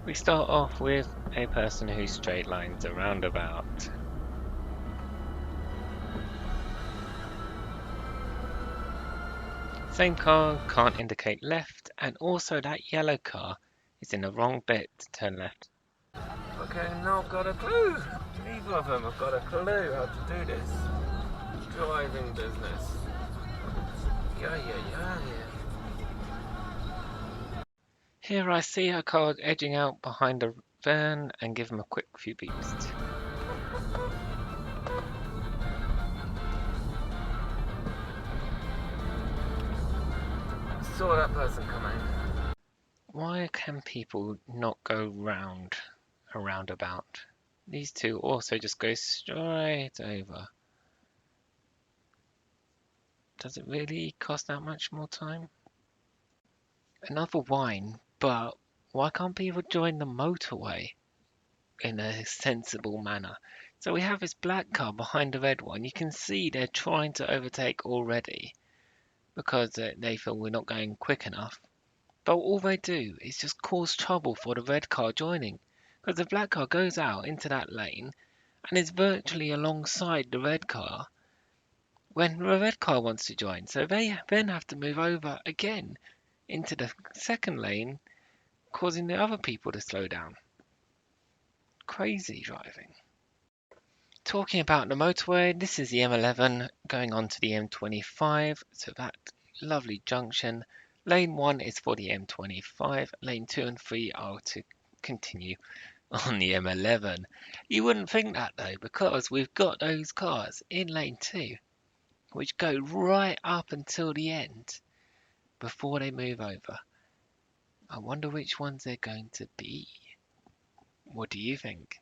We start off with a person who straight lines a roundabout. Same car can't indicate left, and also that yellow car is in the wrong bit to turn left. Okay, not got a clue. Neither of them have got a clue how to do this driving business. Yeah. Here I see a car edging out behind a van and give him a quick few beeps. Saw that person coming. Why can people not go round a roundabout? These two also just go straight over. Does it really cost that much more time? Another whine, but why can't people join the motorway in a sensible manner? So we have this black car behind the red one. You can see they're trying to overtake already because they feel we're not going quick enough. But all they do is just cause trouble for the red car joining, because the black car goes out into that lane and is virtually alongside the red car when the red car wants to join. So they then have to move over again into the second lane, causing the other people to slow down. Crazy driving. Talking about the motorway, this is the M11 going on to the M25, so that lovely junction. Lane 1 is for the M25, lane 2 and 3 are to continue on the M11. You wouldn't think that though, because we've got those cars in lane 2, which go right up until the end before they move over. I wonder which ones they're going to be. What do you think?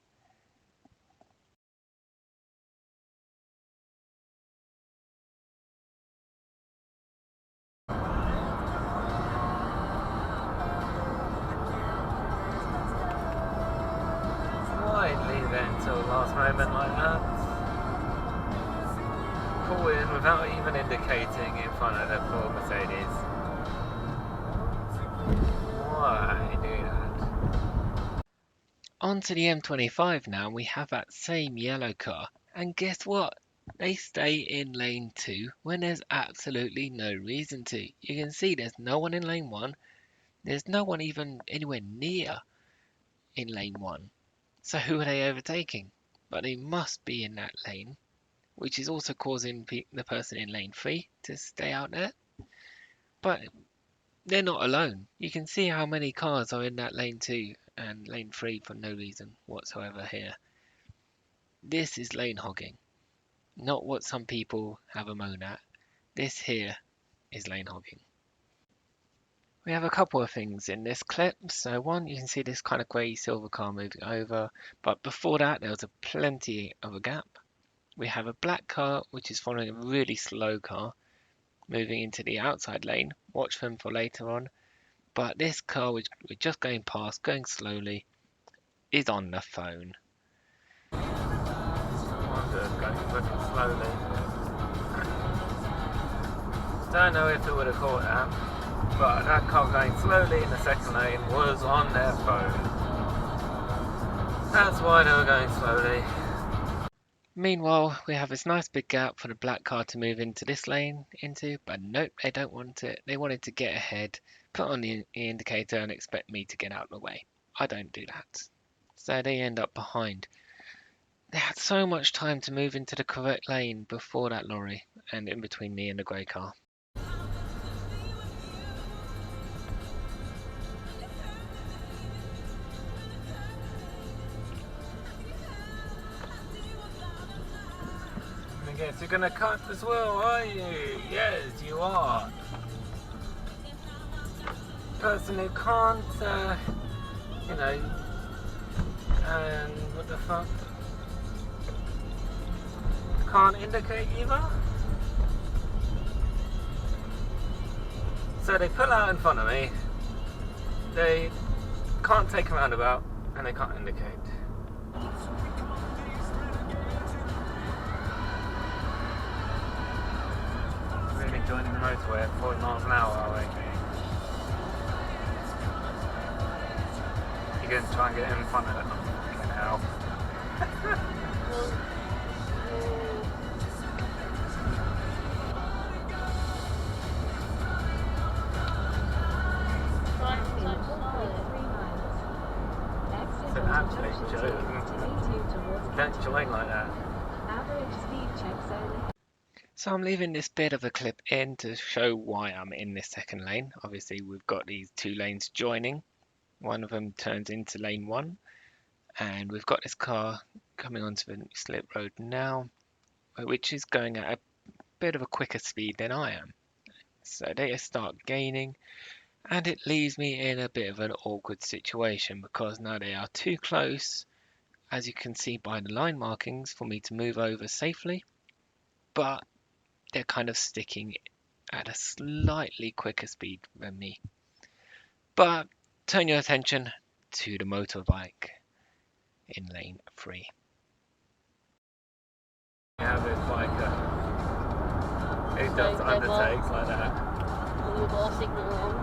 Why leave it until the last moment like that? Pull in without even indicating in front of the poor Mercedes. Why do that? On to the M25 now. We have that same yellow car, and guess what? They stay in lane 2 when there's absolutely no reason to. You can see there's no one in lane 1. There's no one even anywhere near in lane 1. So who are they overtaking? But they must be in that lane, which is also causing the person in lane 3 to stay out there. But they're not alone. You can see how many cars are in that lane 2 and lane 3 for no reason whatsoever here. This is lane hogging, not what some people have a moan at. This here is lane hogging. We have a couple of things in this clip. So one, you can see this kind of grey silver car moving over, but before that there was plenty of a gap. We have a black car which is following a really slow car moving into the outside lane. Watch them for later on. But this car which we're just going past, going slowly, is on the phone. Going slowly. Don't know if it would have caught that, but that car going slowly in the second lane was on their phone. That's why they were going slowly. Meanwhile, we have this nice big gap for the black car to move into this lane into, but nope, they don't want it. They wanted to get ahead, put on the indicator and expect me to get out of the way. I don't do that. So they end up behind. They had so much time to move into the correct lane before that lorry and in between me and the grey car. I guess you're gonna cut as well, are you? Yes, you are. Person who can't, and what the fuck? Can't indicate either. So they pull out in front of me. They can't take a roundabout, and they can't indicate. Really joining the motorway at 40 miles an hour, are we? You're going to try and get in front of it. Fucking hell. It's an absolute joke. Don't join like that. So I'm leaving this bit of a clip in to show why I'm in this second lane. Obviously we've got these two lanes joining. One of them turns into lane 1, and we've got this car coming onto the slip road now, which is going at a bit of a quicker speed than I am. So they start gaining, and it leaves me in a bit of an awkward situation because now they are too close, as you can see by the line markings, for me to move over safely, but they're kind of sticking at a slightly quicker speed than me. But turn your attention to the motorbike in lane 3. Yeah, this biker who does undertakes like that. With all signal on.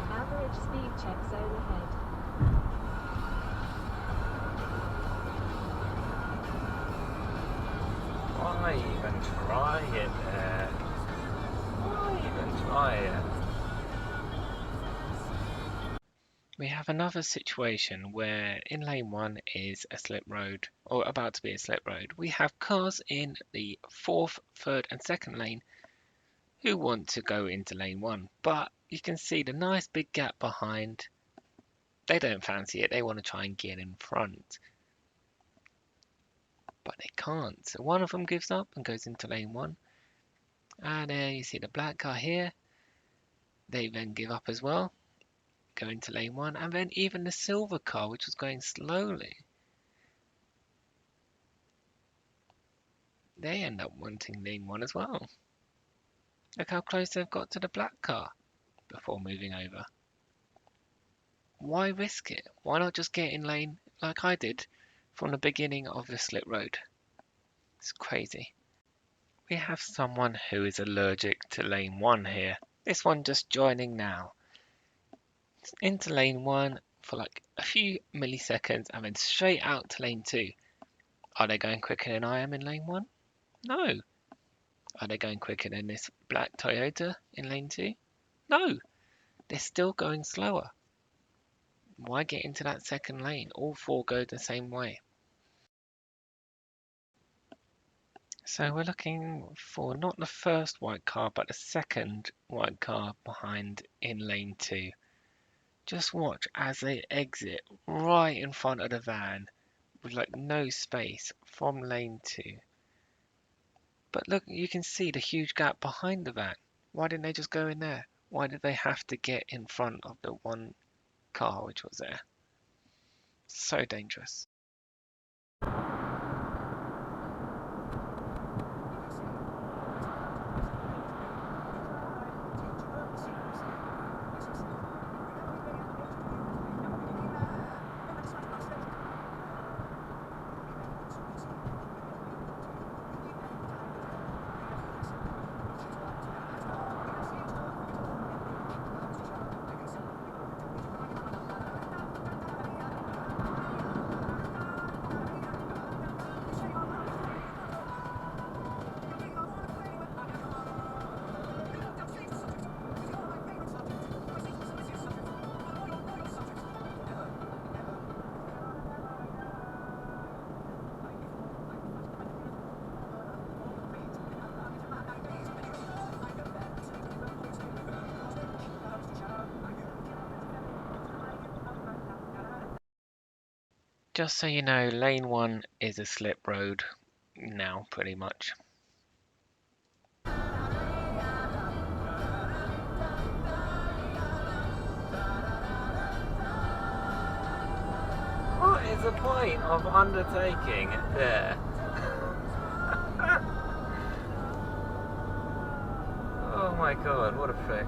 Average speed check zone ahead. Why even try it there? Why even try it? We have another situation where in lane 1 is a slip road, or about to be a slip road. We have cars in the 4th, 3rd and 2nd lane who want to go into lane 1, but you can see the nice big gap behind. They don't fancy it, they want to try and get in front, but they can't. So one of them gives up and goes into lane 1, and there you see the black car here. They then give up as well, go into lane 1, and then even the silver car, which was going slowly, they end up wanting lane 1 as well. Look how close they've got to the black car before moving over. Why risk it? Why not just get in lane like I did from the beginning of the slip road? It's crazy. We have someone who is allergic to lane 1 here. This one just joining now. Into lane 1 for like a few milliseconds and then straight out to lane 2. Are they going quicker than I am in lane 1? No. Are they going quicker than this black Toyota in lane 2? No. They're still going slower. Why get into that second lane? All 4 go the same way. So we're looking for not the first white car, but the second white car behind in lane 2. Just watch as they exit right in front of the van with like no space from lane 2. But look, you can see the huge gap behind the van. Why didn't they just go in there? Why did they have to get in front of the one car which was there? So dangerous. Just so you know, lane 1 is a slip road now, pretty much. What is the point of undertaking there? Oh my god, what a prick.